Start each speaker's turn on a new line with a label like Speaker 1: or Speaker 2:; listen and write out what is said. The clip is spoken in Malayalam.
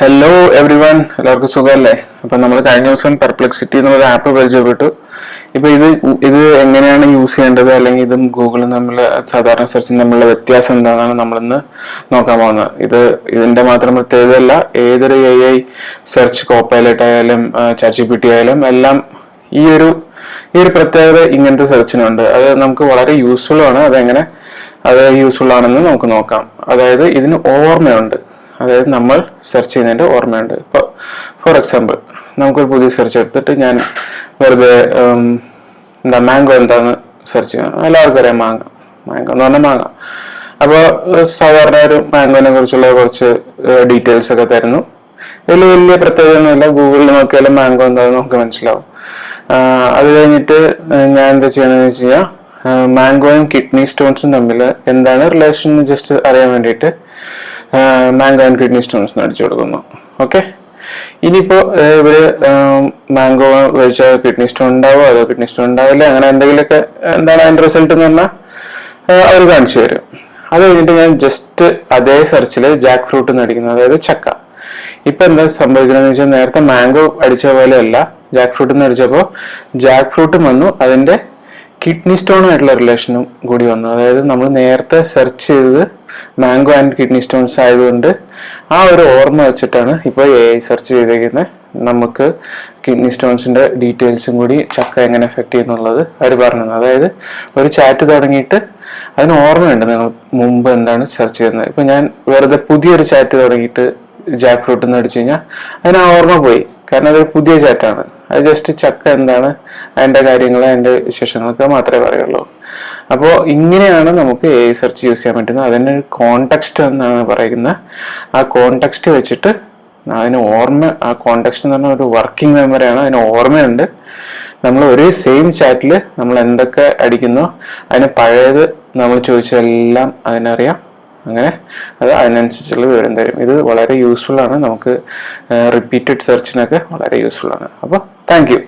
Speaker 1: ഹലോ എവ്രി വൺ, എല്ലാവർക്കും സുഖമല്ലേ? അപ്പം നമ്മൾ കഴിഞ്ഞ ദിവസം പെർപ്ലെക്സിറ്റി എന്നൊരു ആപ്പ് പരിചയപ്പെട്ടു. ഇപ്പം ഇത് എങ്ങനെയാണ് യൂസ് ചെയ്യേണ്ടത്, അല്ലെങ്കിൽ ഇതും ഗൂഗിളും തമ്മിൽ സാധാരണ സെർച്ചും തമ്മിലുള്ള വ്യത്യാസം എന്താണെന്നാണ് നമ്മളിന്ന് നോക്കാൻ പോകുന്നത്. ഇതിന്റെ മാത്രം പ്രത്യേകതയല്ല, ഏതൊരു AI സെർച്ച് കോപ്പൈലറ്റ് ആയാലും ChatGPT ആയാലും എല്ലാം ഈ ഒരു പ്രത്യേകത ഇങ്ങനത്തെ സെർച്ചിനുണ്ട്. അത് നമുക്ക് വളരെ യൂസ്ഫുൾ ആണ്. അത് യൂസ്ഫുൾ ആണെന്ന് നമുക്ക് നോക്കാം. അതായത് ഇതിന് ഓർമ്മയുണ്ട്. അതായത് നമ്മൾ സെർച്ച് ചെയ്യുന്നതിൻ്റെ ഓർമ്മയുണ്ട്. ഇപ്പോൾ ഫോർ എക്സാമ്പിൾ, നമുക്കൊരു പുതിയ സെർച്ച് എടുത്തിട്ട് ഞാൻ വെറുതെ മാംഗോ എന്താന്ന് സെർച്ച് ചെയ്യാം. എല്ലാവർക്കും അറിയാം മാംഗോ എന്ന് പറഞ്ഞാൽ മാങ്ങ. അപ്പോൾ സാധാരണ ഒരു മാംഗോനെ കുറിച്ചുള്ള കുറച്ച് ഡീറ്റെയിൽസ് ഒക്കെ തരുന്നു. ഇതിൽ വലിയ പ്രത്യേകതയൊന്നുമില്ല. ഗൂഗിളിൽ നോക്കിയാലും മാംഗോ എന്താണെന്ന് നമുക്ക് മനസ്സിലാവും. അത് കഴിഞ്ഞിട്ട് ഞാൻ എന്താ ചെയ്യണമെന്ന് വെച്ച് കഴിഞ്ഞാൽ, മാംഗോയും കിഡ്നി സ്റ്റോൺസും തമ്മിൽ എന്താണ് റിലേഷൻ എന്ന് ജസ്റ്റ് അറിയാൻ വേണ്ടിയിട്ട് മാംഗോ ആൻഡ് കിഡ്നി സ്റ്റോൺസ് അടിച്ചു കൊടുക്കുന്നു. ഓക്കെ, ഇനിയിപ്പോൾ ഇവര് മാംഗോ കഴിച്ചാൽ കിഡ്നി സ്റ്റോൺ ഉണ്ടാവുമോ അതോ കിഡ്നി സ്റ്റോൺ ഉണ്ടാവില്ല, അങ്ങനെ എന്തെങ്കിലുമൊക്കെ എന്താണ് അതിൻ്റെ റിസൾട്ട് എന്ന് പറഞ്ഞാൽ അവർ കാണിച്ചു തരും. അത് കഴിഞ്ഞിട്ട് ഞാൻ ജസ്റ്റ് അതേ സെർച്ചിൽ ജാക്ക് ഫ്രൂട്ട് എന്ന് അടിക്കുന്നു, അതായത് ചക്ക. ഇപ്പൊ എന്താ സംഭവിക്കുന്നതെന്ന് വെച്ചാൽ, നേരത്തെ മാംഗോ അടിച്ച പോലെയല്ല, ജാക്ക് ഫ്രൂട്ട് എന്ന് അടിച്ചപ്പോൾ ജാക്ക് ഫ്രൂട്ടും വന്നു, അതിന്റെ കിഡ്നി സ്റ്റോണുമായിട്ടുള്ള റിലേഷനും കൂടി വന്നു. അതായത് നമ്മൾ നേരത്തെ സെർച്ച് ചെയ്തത് മാംഗോ ആൻഡ് കിഡ്നി സ്റ്റോൺസ് ആയതുകൊണ്ട് ആ ഒരു ഓർമ്മ വെച്ചിട്ടാണ് ഇപ്പോൾ AI സെർച്ച് ചെയ്തേക്കുന്നത്. നമുക്ക് കിഡ്നി സ്റ്റോൺസിന്റെ ഡീറ്റെയിൽസും കൂടി ചക്ക എങ്ങനെ എഫക്ട് ചെയ്യുന്നുള്ളത് അവർ പറഞ്ഞു. അതായത് ഒരു ചാറ്റ് തുടങ്ങിയിട്ട് അതിന് ഓർമ്മയുണ്ട് നിങ്ങൾ മുമ്പ് എന്താണ് സെർച്ച് ചെയ്യുന്നത്. ഇപ്പൊ ഞാൻ വെറുതെ പുതിയൊരു ചാറ്റ് തുടങ്ങിയിട്ട് ജാക്ക് ഫ്രൂട്ട് എന്ന് അടിച്ചു കഴിഞ്ഞാൽ അതിന് ആ ഓർമ്മ പോയി. കാരണം അതൊരു പുതിയ ചാറ്റാണ്. അത് ജസ്റ്റ് ചക്ക എന്താണ് അതിന്റെ കാര്യങ്ങൾ, അതിന്റെ വിശേഷങ്ങളൊക്കെ മാത്രമേ പറയുള്ളൂ. അപ്പോൾ ഇങ്ങനെയാണ് നമുക്ക് AI സെർച്ച് യൂസ് ചെയ്യാൻ പറ്റുന്നത്. അതിന് കോണ്ടെക്സ്റ്റ് എന്നാണ് പറയുന്നത്. ആ കോണ്ടെക്സ്റ്റ് വെച്ചിട്ട് അതിന് ഓർമ്മ, ആ കോണ്ടെക്സ്റ്റ് എന്ന് പറഞ്ഞാൽ ഒരു വർക്കിംഗ് മെമ്മറിയാണ്, അതിന് ഓർമ്മയുണ്ട്. നമ്മൾ ഒരേ സെയിം ചാറ്റിൽ നമ്മൾ എന്തൊക്കെ അടിക്കുന്നോ അതിന് പഴയത് നമ്മൾ ചോദിച്ചതെല്ലാം അതിനറിയാം. അങ്ങനെ അത് അതിനനുസരിച്ചുള്ള വിവരം തരും. ഇത് വളരെ യൂസ്ഫുൾ ആണ്. നമുക്ക് റിപ്പീറ്റഡ് സെർച്ചിനൊക്കെ വളരെ യൂസ്ഫുൾ ആണ്. അപ്പോൾ താങ്ക് യു.